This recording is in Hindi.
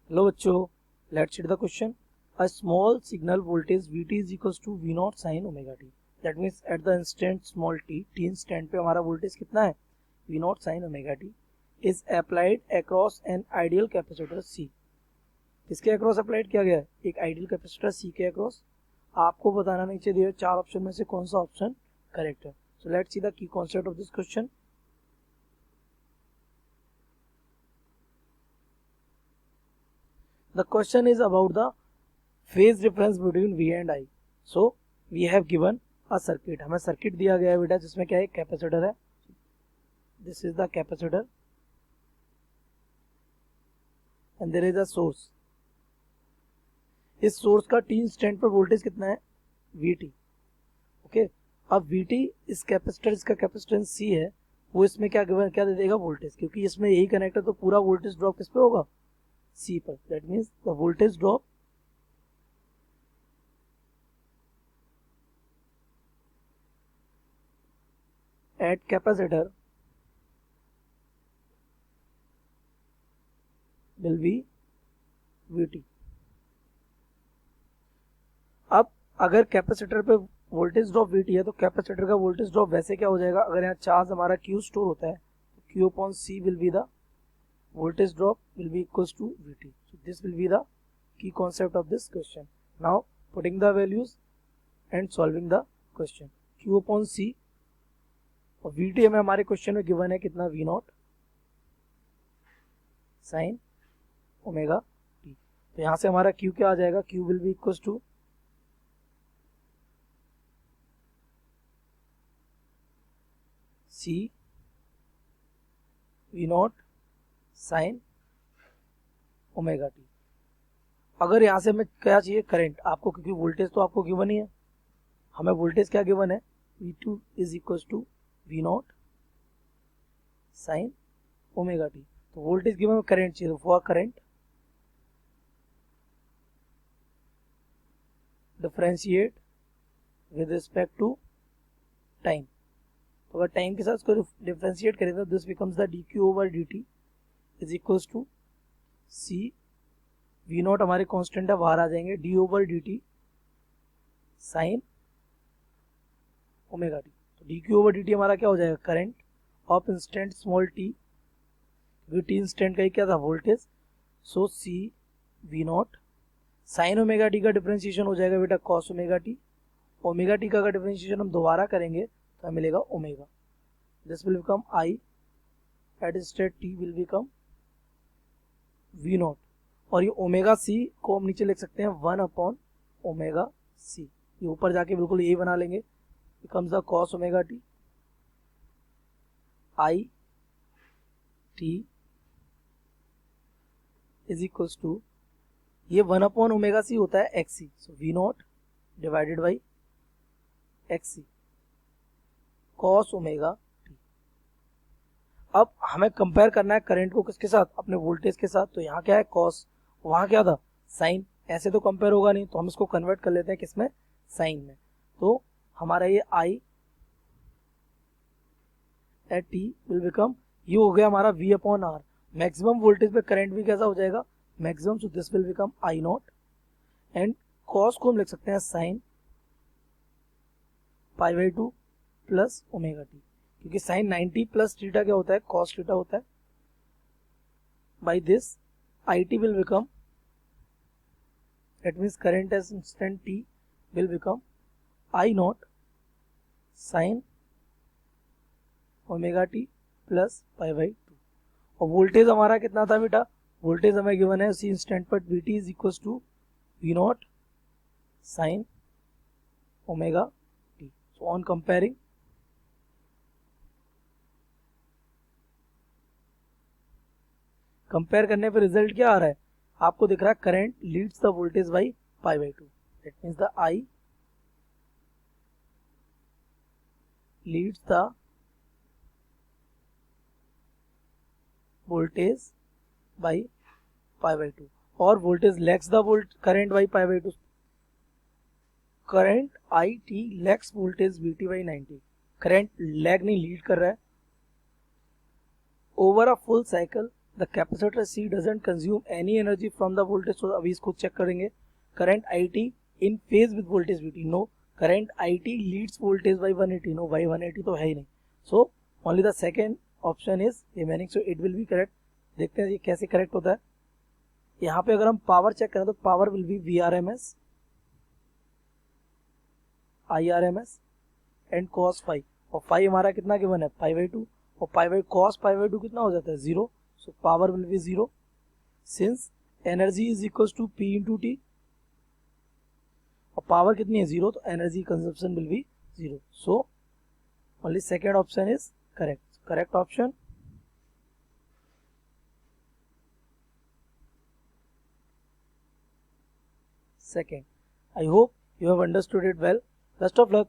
हेलो बच्चों, let's read the question. A small signal voltage Vt is equals to V naught sin omega t. That means at the instant small t instant पे हमारा वोल्टेज कितना है? V naught sin omega t is applied across an ideal capacitor C. किसके अक्रॉस अप्लाइड किया गया है? एक आइडियल कैपेसिटर C के अक्रॉस. आपको बताना नीचे दिए चार ऑप्शन में से कौन सा ऑप्शन करेक्ट है. So let's see the key concept of this question. The question is about the phase difference between V and I. So we have given a circuit. हमें सर्किट दिया गया है बेटा जिसमें क्या है? कैपेसिटर है. This is the capacitor and there is a source. इस सोर्स का टी इंस्टेंट पर वोल्टेज कितना है? Vt. ओके. अब Vt इस कैपेसिटर, इसका कैपेसिटेंस C है, वो इसमें क्या क्या दे देगा? वोल्टेज. क्योंकि इसमें यही कनेक्ट है तो पूरा वोल्टेज ड्रॉप किस पे होगा? C पर. That means the voltage drop at capacitor will be Vt. अब अगर कैपेसिटर पे वोल्टेज ड्रॉप Vt है तो कैपेसिटर का वोल्टेज ड्रॉप वैसे क्या हो जाएगा? अगर यहाँ चार्ज हमारा Q स्टोर होता है तो Q upon C will be the voltage drop will be equals to Vt. So this will be the key concept of this question. Now putting the values and solving the question. Q upon C और Vt हमें हमारे क्वेश्चन में गिवन है कितना? V not sine omega T. तो यहाँ से हमारा Q क्या आ जाएगा? Q will be equals to C V not sine omega T. अगर यहाँ से हमें क्या चाहिए? करंट. आपको क्योंकि वोल्टेज तो आपको गिवन ही है, हमें वोल्टेज क्या गिवन है? V2 is equal to V not sine omega T. तो वोल्टेज गिवन में करंट चाहिए, तो for current differentiate with respect to time. तो अगर टाइम के साथ इसको डिफरेंशिएट करें तो this becomes the D Q over D T is equals to C. V not हमारे कांस्टेंट है, बाहर आ जाएंगे. D over D T sine omega T. तो D Q over D T हमारा क्या हो जाएगा? Current of instant small t. क्योंकि टी इंस्टेंट का ही क्या था? Voltage. So C V naught sine omega t का डिफरेंशिएशन हो जाएगा बेटा cos omega t. Omega t का अगर डिफरेंशिएशन हम दोबारा करेंगे तो हमें मिलेगा omega. This will become I at state t will become V naught. और ये ओमेगा सी को हम नीचे लिख सकते हैं 1 अपॉन ओमेगा सी. ये ऊपर जाके बिल्कुल यही बना लेंगे. Becomes the cos omega t I t is equals to, ये 1 अपॉन ओमेगा सी होता है X C. So V naught divided by X C cos omega t. अब हमें कंपेयर करना है करंट को किसके साथ? अपने वोल्टेज के साथ. तो यहाँ क्या है? कॉस. वहाँ क्या था? साइन. ऐसे तो कंपेयर होगा नहीं, तो हम इसको कन्वर्ट कर लेते हैं किसमें? साइन में. तो हमारा ये I at t will become, ये हो गया हमारा V upon R. Maximum voltage पे करंट भी कैसा हो जाएगा? Maximum. So this will become I naught. And cos को हम लिख सकते हैं sine pi by 2 plus omega t. क्योंकि साइन 90 प्लस थीटा क्या होता है? कॉस थीटा होता है. By this I t will become, that means current as instant t will become I naught sin omega T plus pi by 2. और वोल्टेज हमारा कितना था बेटा? वोल्टेज हमें गिवन है उसी इंस्टेंट पर Vt is equal to V not sine omega t. So on comparing, compare करने पर रिजल्ट क्या आ रहा है? आपको दिख रहा है current leads the voltage by pi by 2. That means the I leads the voltage by pi by 2 और voltage lags the current by pi by 2. Current I t lags voltage V t by 90. Current lag नहीं, लीड कर रहा है. Over a full cycle the capacitor C doesn't consume any energy from the voltage source. अभी इसको चेक करेंगे, current I T in phase with voltage V t, no, current I t leads voltage by 180, no, by 180 तो है ही नहीं, so only the second option is remaining, so it will be correct. देखते हैं ये कैसे करेक्ट होता है। यहाँ पे अगर हम पावर चेक करें तो power will be V R M S, I R M S and cos phi, और फाइव हमारा कितना गिवन है, पाई बाई टू, और pi by cos pi by two कितना हो जाता है, zero, so power will be zero since energy is equal to P into T, और पावर कितनी है, जीरो, तो energy consumption will be zero, so only second option is correct, correct option second. I hope you have understood it well. Best of luck.